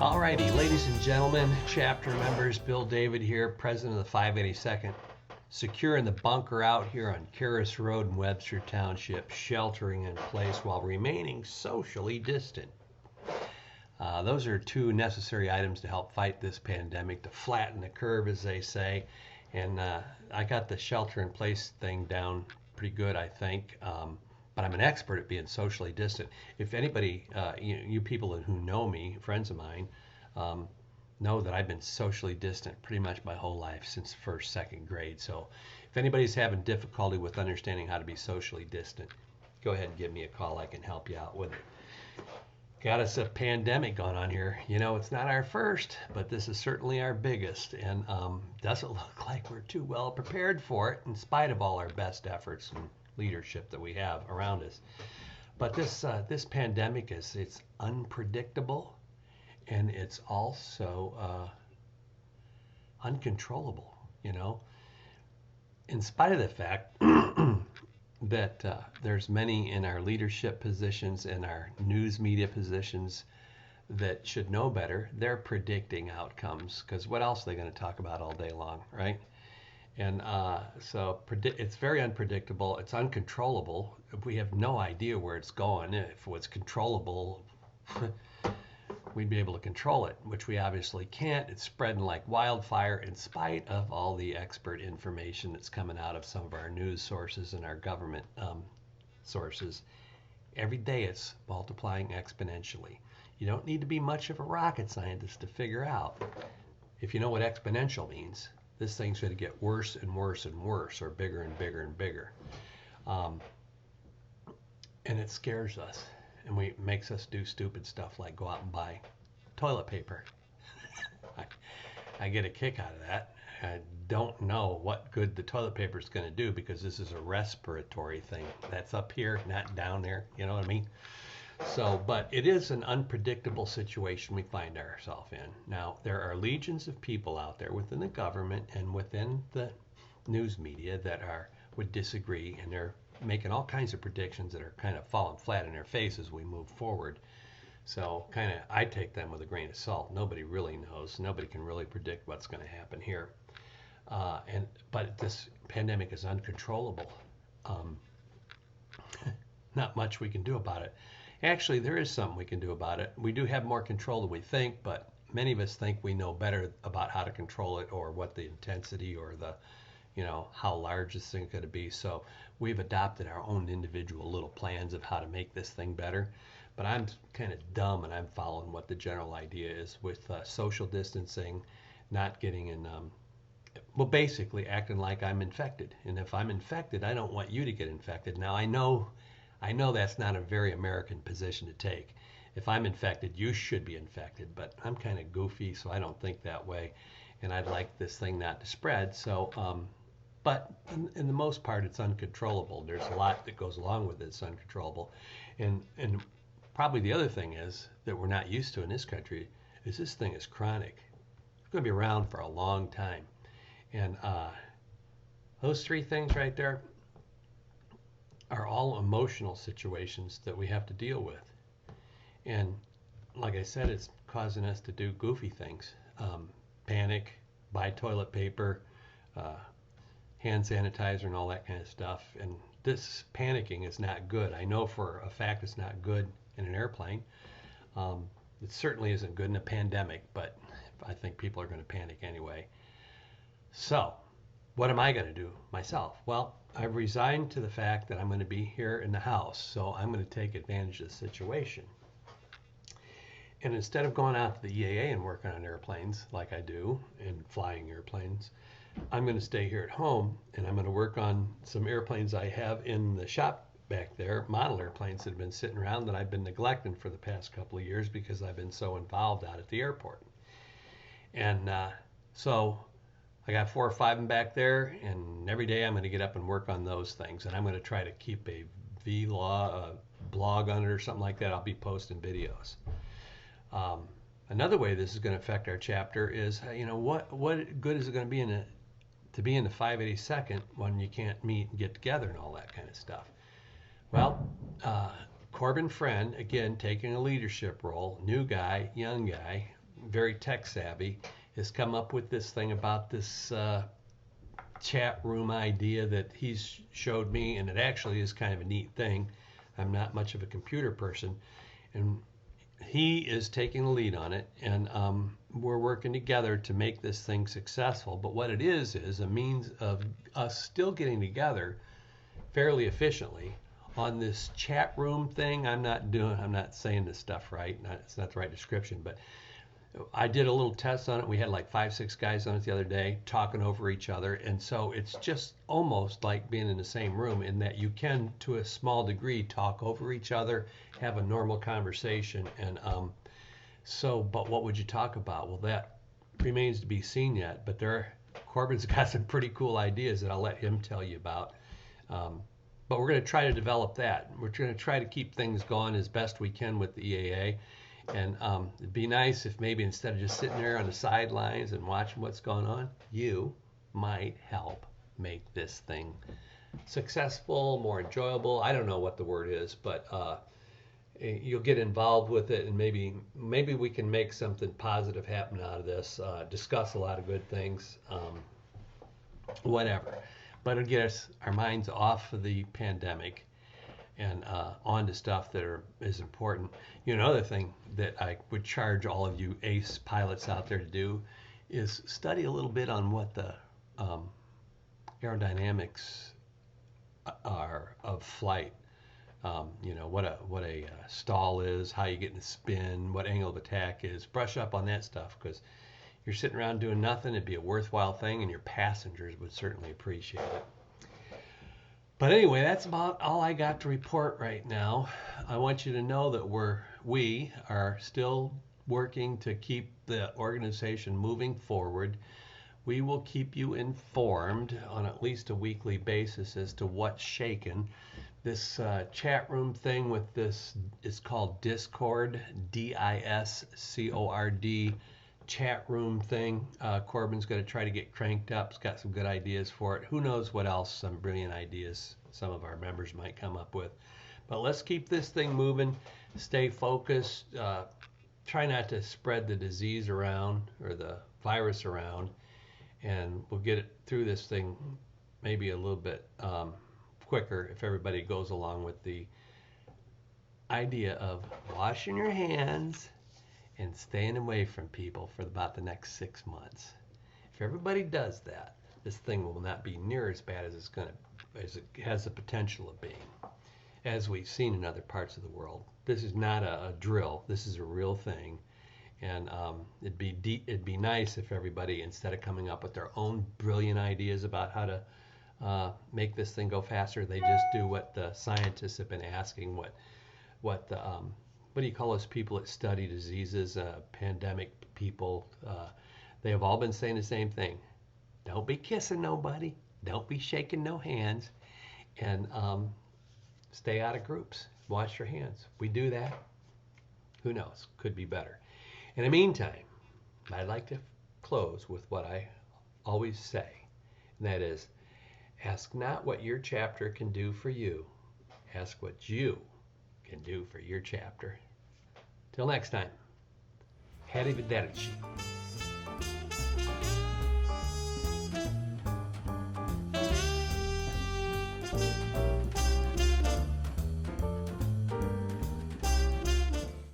Alrighty, ladies and gentlemen, chapter members, Bill David here, president of the 582nd, secure in the bunker out here on Karis Road in Webster Township, sheltering in place while remaining socially distant. Those are two necessary items to help fight this pandemic, to flatten the curve, as they say. And I got the shelter in place thing down pretty good, I think. But I'm an expert at being socially distant. If anybody, you people who know me, friends of mine, know that I've been socially distant pretty much my whole life since first, second grade. So if anybody's having difficulty with understanding how to be socially distant, go ahead and give me a call. I can help you out with it. Got us a pandemic going on here. You know, it's not our first, but this is certainly our biggest, and doesn't look like we're too well prepared for it in spite of all our best efforts and leadership that we have around us. But this pandemic it's unpredictable, and it's also uncontrollable. You know, in spite of the fact that there's many in our leadership positions and our news media positions that should know better. They're predicting outcomes, because what else are they going to talk about all day long, right? And so it's very unpredictable. It's uncontrollable. We have no idea where it's going. If it was controllable, we'd be able to control it, which we obviously can't. It's spreading like wildfire in spite of all the expert information that's coming out of some of our news sources and our government sources. Every day it's multiplying exponentially. You don't need to be much of a rocket scientist to figure out. If you know what exponential means, this thing's going to get worse and worse and worse, or bigger and bigger and bigger. And it scares us, and makes us do stupid stuff like go out and buy toilet paper. I get a kick out of that. I don't know what good the toilet paper is going to do, because this is a respiratory thing. That's up here, not down there. You know what I mean? So, but it is an unpredictable situation we find ourselves in. Now, there are legions of people out there within the government and within the news media that would disagree, and they're making all kinds of predictions that are kind of falling flat in their face as we move forward. So I take them with a grain of salt. Nobody really knows. Nobody can really predict what's going to happen here. But this pandemic is uncontrollable. Not much we can do about it. Actually, there is something we can do about it. We do have more control than we think, but many of us think we know better about how to control it, or what the intensity, or how large this thing's going to be. So we've adopted our own individual little plans of how to make this thing better. But I'm kind of dumb, and I'm following what the general idea is with social distancing, not getting in, basically acting like I'm infected. And if I'm infected, I don't want you to get infected. Now, I know that's not a very American position to take. If I'm infected, you should be infected. But I'm kind of goofy, so I don't think that way. And I'd like this thing not to spread. So, but in the most part, it's uncontrollable. There's a lot that goes along with it. It's uncontrollable. And probably the other thing is that we're not used to in this country is this thing is chronic. It's going to be around for a long time. And those three things right there are all emotional situations that we have to deal with. And like I said, it's causing us to do goofy things. Panic, buy toilet paper, hand sanitizer, and all that kind of stuff. And this panicking is not good. I know for a fact it's not good in an airplane. It certainly isn't good in a pandemic, but I think people are going to panic anyway. So, what am I going to do myself? Well, I've resigned to the fact that I'm going to be here in the house, so I'm going to take advantage of the situation. And instead of going out to the EAA and working on airplanes like I do, and flying airplanes, I'm going to stay here at home, and I'm going to work on some airplanes I have in the shop back there, model airplanes that have been sitting around that I've been neglecting for the past couple of years because I've been so involved out at the airport. And so I got 4 or 5 of them back there, and every day I'm going to get up and work on those things. And I'm going to try to keep a blog on it or something like that. I'll be posting videos. Another way this is going to affect our chapter is, what good is it going to be to be in the 582nd when you can't meet and get together and all that kind of stuff? Well, Corbin Friend, again, taking a leadership role, new guy, young guy, very tech savvy, has come up with this thing about this chat room idea that he's showed me, and it actually is kind of a neat thing. I'm not much of a computer person, and he is taking the lead on it, and we're working together to make this thing successful. But what it is a means of us still getting together fairly efficiently on this chat room thing. I'm not saying this stuff right. It's not the right description, but I did a little test on it. We had like 5-6 guys on it the other day talking over each other. And so it's just almost like being in the same room in that you can, to a small degree, talk over each other, have a normal conversation. And but what would you talk about? Well, that remains to be seen yet. But Corbin's got some pretty cool ideas that I'll let him tell you about. But we're going to try to develop that. We're going to try to keep things going as best we can with the EAA. And it'd be nice if maybe instead of just sitting there on the sidelines and watching what's going on, you might help make this thing successful, more enjoyable. I don't know what the word is, but you'll get involved with it, and maybe we can make something positive happen out of this. Discuss a lot of good things, whatever. But it'll get our minds off of the pandemic and on to stuff that is important. Another thing that I would charge all of you ace pilots out there to do is study a little bit on what the aerodynamics are of flight. What a stall is, how you get in the spin, what angle of attack is. Brush up on that stuff, because you're sitting around doing nothing. It'd be a worthwhile thing, and your passengers would certainly appreciate it. But anyway, that's about all I got to report right now. I want you to know that we are still working to keep the organization moving forward. We will keep you informed on at least a weekly basis as to what's shaking. This chat room thing with this is called Discord, DISCORD chat room thing. Corbin's going to try to get cranked up. He's got some good ideas for it. Who knows what else, some brilliant ideas some of our members might come up with. But let's keep this thing moving. Stay focused. Try not to spread the disease around or the virus around. And we'll get it through this thing maybe a little bit quicker if everybody goes along with the idea of washing your hands and staying away from people for about the next 6 months. If everybody does that, this thing will not be near as bad as it has the potential of being, as we've seen in other parts of the world. This is not a drill. This is a real thing, and it'd be nice if everybody, instead of coming up with their own brilliant ideas about how to make this thing go faster, they just do what the scientists have been asking. What do you call those people that study diseases, pandemic people? They have all been saying the same thing. Don't be kissing nobody. Don't be shaking no hands. And stay out of groups. Wash your hands. We do that. Who knows? Could be better. In the meantime, I'd like to close with what I always say. And that is, ask not what your chapter can do for you. Ask what you can do for your chapter. Till next time, arrivederci.